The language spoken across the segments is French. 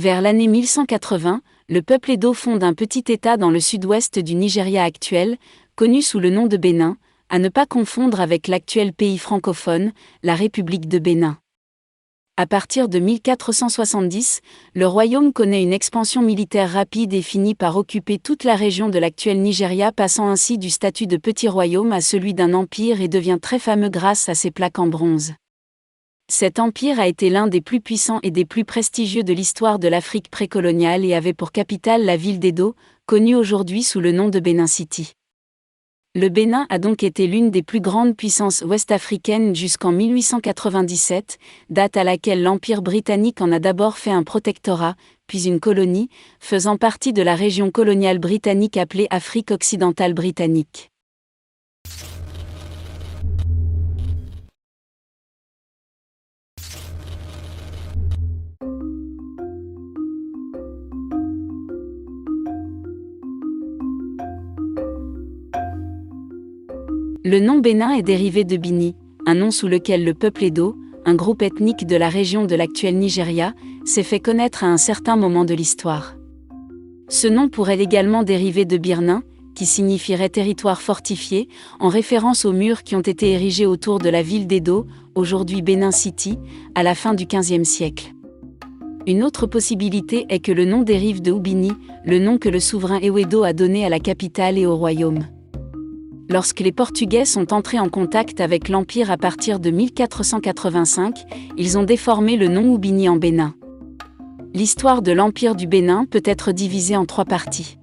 Vers l'année 1180, le peuple Edo fonde un petit État dans le sud-ouest du Nigeria actuel, connu sous le nom de Bénin, à ne pas confondre avec l'actuel pays francophone, la République de Bénin. À partir de 1470, le royaume connaît une expansion militaire rapide et finit par occuper toute la région de l'actuel Nigeria, passant ainsi du statut de petit royaume à celui d'un empire et devient très fameux grâce à ses plaques en bronze. Cet empire a été l'un des plus puissants et des plus prestigieux de l'histoire de l'Afrique précoloniale et avait pour capitale la ville d'Edo, connue aujourd'hui sous le nom de Benin City. Le Bénin a donc été l'une des plus grandes puissances ouest-africaines jusqu'en 1897, date à laquelle l'Empire britannique en a d'abord fait un protectorat, puis une colonie, faisant partie de la région coloniale britannique appelée Afrique occidentale britannique. Le nom Bénin est dérivé de Bini, un nom sous lequel le peuple Edo, un groupe ethnique de la région de l'actuel Nigeria, s'est fait connaître à un certain moment de l'histoire. Ce nom pourrait également dériver de Birnin, qui signifierait territoire fortifié, en référence aux murs qui ont été érigés autour de la ville d'Edo, aujourd'hui Benin City, à la fin du XVe siècle. Une autre possibilité est que le nom dérive de Ubini, le nom que le souverain Ewedo a donné à la capitale et au royaume. Lorsque les Portugais sont entrés en contact avec l'Empire à partir de 1485, ils ont déformé le nom Ubini en Bénin. L'histoire de l'Empire du Bénin peut être divisée en 3 parties.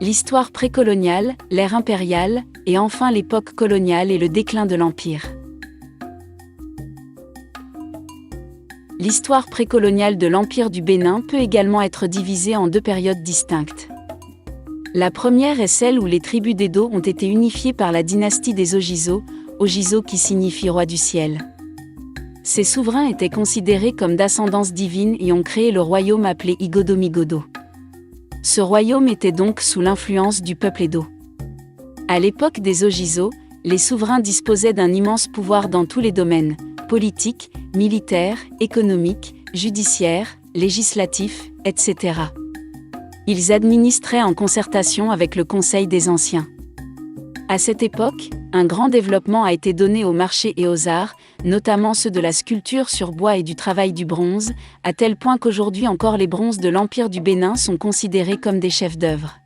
L'histoire précoloniale, l'ère impériale, et enfin l'époque coloniale et le déclin de l'Empire. L'histoire précoloniale de l'Empire du Bénin peut également être divisée en 2 périodes distinctes. La première est celle où les tribus d'Edo ont été unifiées par la dynastie des Ogiso, Ogiso qui signifie roi du ciel. Ces souverains étaient considérés comme d'ascendance divine et ont créé le royaume appelé Igodo-Migodo. Ce royaume était donc sous l'influence du peuple Edo. À l'époque des Ogiso, les souverains disposaient d'un immense pouvoir dans tous les domaines, politiques, militaires, économiques, judiciaires, législatifs, etc. Ils administraient en concertation avec le Conseil des Anciens. À cette époque, un grand développement a été donné aux marchés et aux arts, notamment ceux de la sculpture sur bois et du travail du bronze, à tel point qu'aujourd'hui encore les bronzes de l'Empire du Bénin sont considérés comme des chefs-d'œuvre.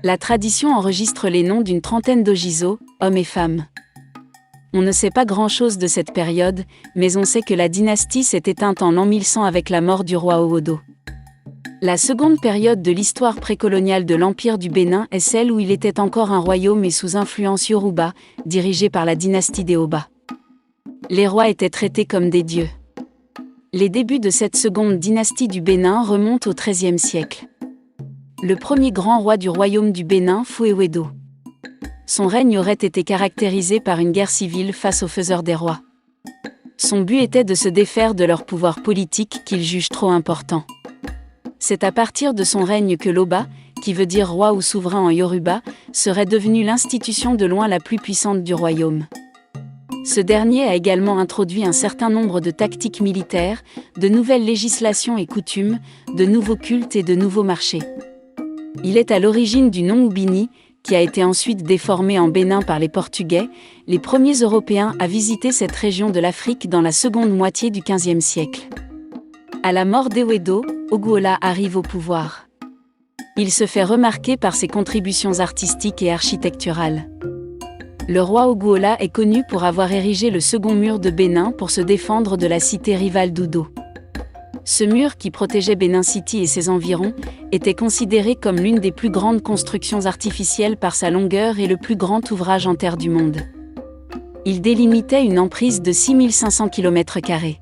La tradition enregistre les noms d'une trentaine d'Ogiso, hommes et femmes. On ne sait pas grand-chose de cette période, mais on sait que la dynastie s'est éteinte en l'an 1100 avec la mort du roi Owodo. La seconde période de l'histoire précoloniale de l'Empire du Bénin est celle où il était encore un royaume et sous influence Yoruba, dirigé par la dynastie des Oba. Les rois étaient traités comme des dieux. Les débuts de cette seconde dynastie du Bénin remontent au XIIIe siècle. Le premier grand roi du royaume du Bénin fut Ewedo. Son règne aurait été caractérisé par une guerre civile face aux faiseurs des rois. Son but était de se défaire de leur pouvoir politique qu'il juge trop important. C'est à partir de son règne que l'Oba, qui veut dire roi ou souverain en Yoruba, serait devenu l'institution de loin la plus puissante du royaume. Ce dernier a également introduit un certain nombre de tactiques militaires, de nouvelles législations et coutumes, de nouveaux cultes et de nouveaux marchés. Il est à l'origine du nom Ubini, qui a été ensuite déformé en Bénin par les Portugais, les premiers Européens à visiter cette région de l'Afrique dans la seconde moitié du XVe siècle. À la mort d'Ewedo, Oguola arrive au pouvoir. Il se fait remarquer par ses contributions artistiques et architecturales. Le roi Oguola est connu pour avoir érigé le second mur de Bénin pour se défendre de la cité rivale d'Udo. Ce mur qui protégeait Benin City et ses environs était considéré comme l'une des plus grandes constructions artificielles par sa longueur et le plus grand ouvrage en terre du monde. Il délimitait une emprise de 6500 km².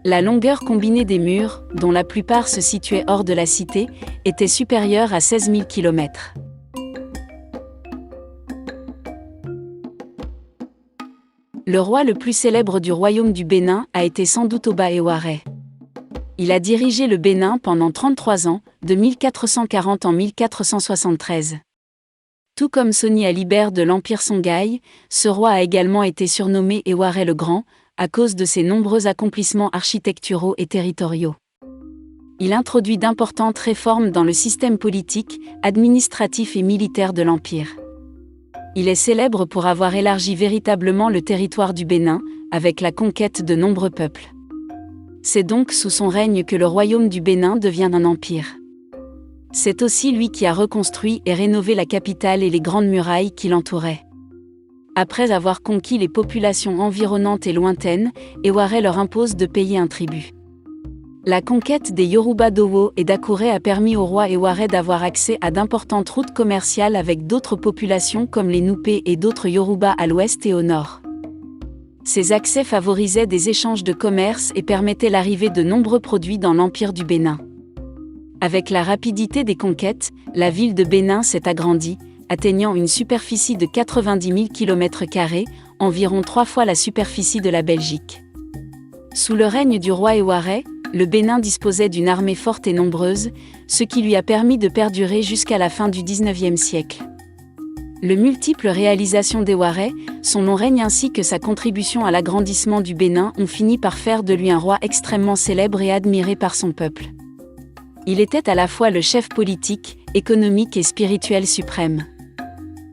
La longueur combinée des murs, dont la plupart se situaient hors de la cité, était supérieure à 16 000 km. Le roi le plus célèbre du royaume du Bénin a été sans doute Oba Eware. Il a dirigé le Bénin pendant 33 ans, de 1440 en 1473. Tout comme Soni Alibert de l'Empire Songhai, ce roi a également été surnommé Eware le Grand, à cause de ses nombreux accomplissements architecturaux et territoriaux. Il introduit d'importantes réformes dans le système politique, administratif et militaire de l'Empire. Il est célèbre pour avoir élargi véritablement le territoire du Bénin, avec la conquête de nombreux peuples. C'est donc sous son règne que le royaume du Bénin devient un empire. C'est aussi lui qui a reconstruit et rénové la capitale et les grandes murailles qui l'entouraient. Après avoir conquis les populations environnantes et lointaines, Éwaré leur impose de payer un tribut. La conquête des Yoruba d'Owo et d'Akouré a permis au roi Éwaré d'avoir accès à d'importantes routes commerciales avec d'autres populations comme les Nupé et d'autres Yoruba à l'ouest et au nord. Ces accès favorisaient des échanges de commerce et permettaient l'arrivée de nombreux produits dans l'Empire du Bénin. Avec la rapidité des conquêtes, la ville de Bénin s'est agrandie, atteignant une superficie de 90 000 km², environ 3 fois la superficie de la Belgique. Sous le règne du roi Éwaré, le Bénin disposait d'une armée forte et nombreuse, ce qui lui a permis de perdurer jusqu'à la fin du XIXe siècle. Les multiples réalisations d'Éwaré, son long règne ainsi que sa contribution à l'agrandissement du Bénin ont fini par faire de lui un roi extrêmement célèbre et admiré par son peuple. Il était à la fois le chef politique, économique et spirituel suprême.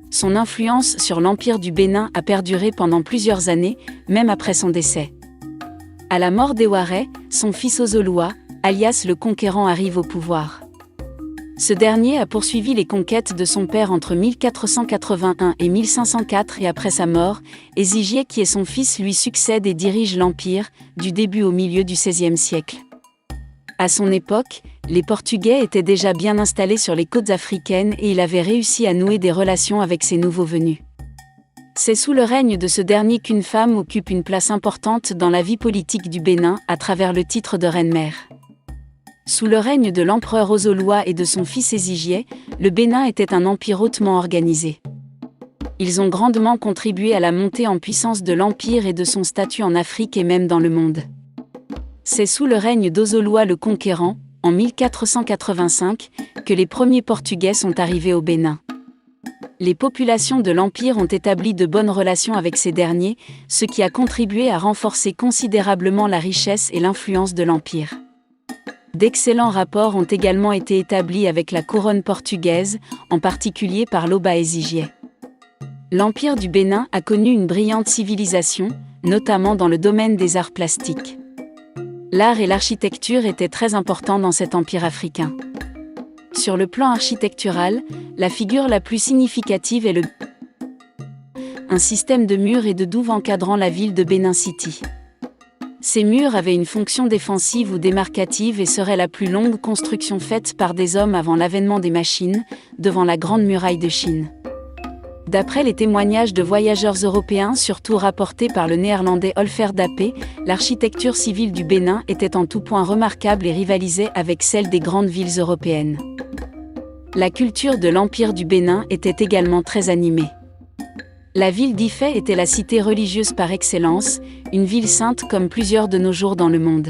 Son influence sur l'Empire du Bénin a perduré pendant plusieurs années, même après son décès. À la mort d'Éwaré, son fils Ozolua, alias le Conquérant, arrive au pouvoir. Ce dernier a poursuivi les conquêtes de son père entre 1481 et 1504 et après sa mort, Ezigié qui est son fils lui succède et dirige l'Empire, du début au milieu du XVIe siècle. À son époque, les Portugais étaient déjà bien installés sur les côtes africaines et il avait réussi à nouer des relations avec ses nouveaux venus. C'est sous le règne de ce dernier qu'une femme occupe une place importante dans la vie politique du Bénin à travers le titre de reine-mère. Sous le règne de l'empereur Ozolua et de son fils Ezigié, le Bénin était un empire hautement organisé. Ils ont grandement contribué à la montée en puissance de l'empire et de son statut en Afrique et même dans le monde. C'est sous le règne d'Ozolua le Conquérant, en 1485, que les premiers Portugais sont arrivés au Bénin. Les populations de l'Empire ont établi de bonnes relations avec ces derniers, ce qui a contribué à renforcer considérablement la richesse et l'influence de l'Empire. D'excellents rapports ont également été établis avec la couronne portugaise, en particulier par l'Oba Ezigié. L'Empire du Bénin a connu une brillante civilisation, notamment dans le domaine des arts plastiques. L'art et l'architecture étaient très importants dans cet empire africain. Sur le plan architectural, la figure la plus significative est un système de murs et de douves encadrant la ville de Benin City. Ces murs avaient une fonction défensive ou démarcative et seraient la plus longue construction faite par des hommes avant l'avènement des machines, devant la Grande Muraille de Chine. D'après les témoignages de voyageurs européens surtout rapportés par le néerlandais Olfer Dapé, l'architecture civile du Bénin était en tout point remarquable et rivalisait avec celle des grandes villes européennes. La culture de l'Empire du Bénin était également très animée. La ville d'Ifẹ̀ était la cité religieuse par excellence, une ville sainte comme plusieurs de nos jours dans le monde.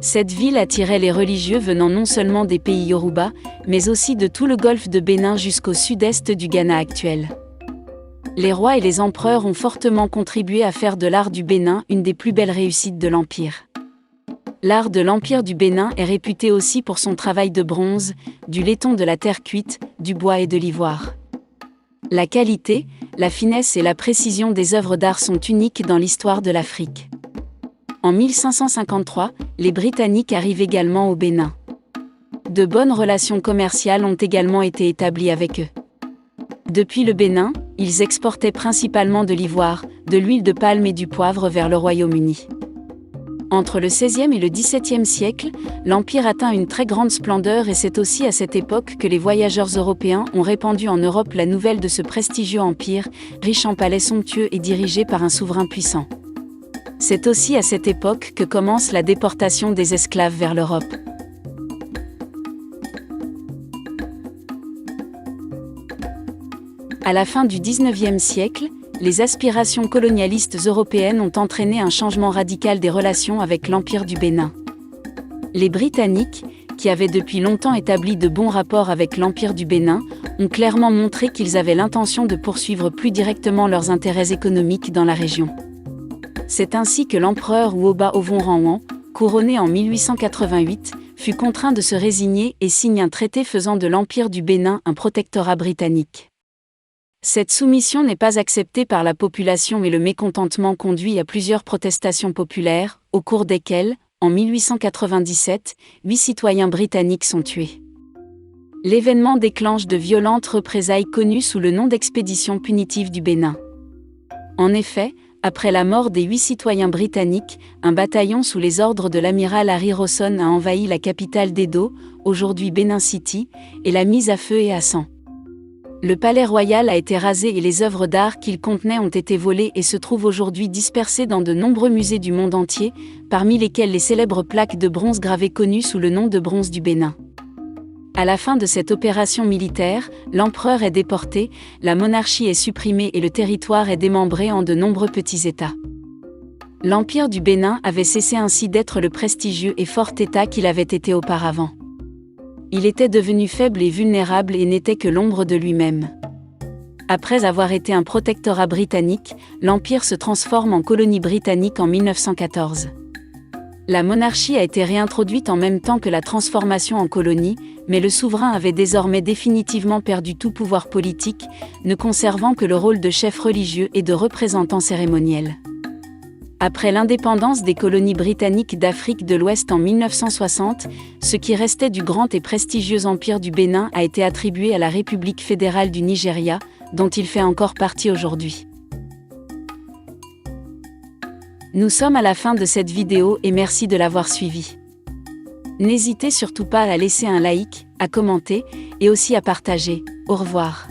Cette ville attirait les religieux venant non seulement des pays Yoruba, mais aussi de tout le golfe de Bénin jusqu'au sud-est du Ghana actuel. Les rois et les empereurs ont fortement contribué à faire de l'art du Bénin une des plus belles réussites de l'Empire. L'art de l'Empire du Bénin est réputé aussi pour son travail de bronze, du laiton de la terre cuite, du bois et de l'ivoire. La qualité, la finesse et la précision des œuvres d'art sont uniques dans l'histoire de l'Afrique. En 1553, les Britanniques arrivent également au Bénin. De bonnes relations commerciales ont également été établies avec eux. Depuis le Bénin, ils exportaient principalement de l'ivoire, de l'huile de palme et du poivre vers le Royaume-Uni. Entre le XVIe et le XVIIe siècle, l'Empire atteint une très grande splendeur et c'est aussi à cette époque que les voyageurs européens ont répandu en Europe la nouvelle de ce prestigieux empire, riche en palais somptueux et dirigé par un souverain puissant. C'est aussi à cette époque que commence la déportation des esclaves vers l'Europe. À la fin du XIXe siècle, les aspirations colonialistes européennes ont entraîné un changement radical des relations avec l'Empire du Bénin. Les Britanniques, qui avaient depuis longtemps établi de bons rapports avec l'Empire du Bénin, ont clairement montré qu'ils avaient l'intention de poursuivre plus directement leurs intérêts économiques dans la région. C'est ainsi que l'empereur Woba Ovonramwen, couronné en 1888, fut contraint de se résigner et signe un traité faisant de l'Empire du Bénin un protectorat britannique. Cette soumission n'est pas acceptée par la population et le mécontentement conduit à plusieurs protestations populaires, au cours desquelles, en 1897, 8 citoyens britanniques sont tués. L'événement déclenche de violentes représailles connues sous le nom d'expédition punitive du Bénin. En effet, après la mort des 8 citoyens britanniques, un bataillon sous les ordres de l'amiral Harry Rawson a envahi la capitale d'Edo, aujourd'hui Benin City, et l'a mise à feu et à sang. Le palais royal a été rasé et les œuvres d'art qu'il contenait ont été volées et se trouvent aujourd'hui dispersées dans de nombreux musées du monde entier, parmi lesquels les célèbres plaques de bronze gravées connues sous le nom de bronze du Bénin. À la fin de cette opération militaire, l'empereur est déporté, la monarchie est supprimée et le territoire est démembré en de nombreux petits États. L'Empire du Bénin avait cessé ainsi d'être le prestigieux et fort État qu'il avait été auparavant. Il était devenu faible et vulnérable et n'était que l'ombre de lui-même. Après avoir été un protectorat britannique, l'Empire se transforme en colonie britannique en 1914. La monarchie a été réintroduite en même temps que la transformation en colonie, mais le souverain avait désormais définitivement perdu tout pouvoir politique, ne conservant que le rôle de chef religieux et de représentant cérémoniel. Après l'indépendance des colonies britanniques d'Afrique de l'Ouest en 1960, ce qui restait du grand et prestigieux Empire du Bénin a été attribué à la République fédérale du Nigeria, dont il fait encore partie aujourd'hui. Nous sommes à la fin de cette vidéo et merci de l'avoir suivi. N'hésitez surtout pas à laisser un like, à commenter et aussi à partager. Au revoir.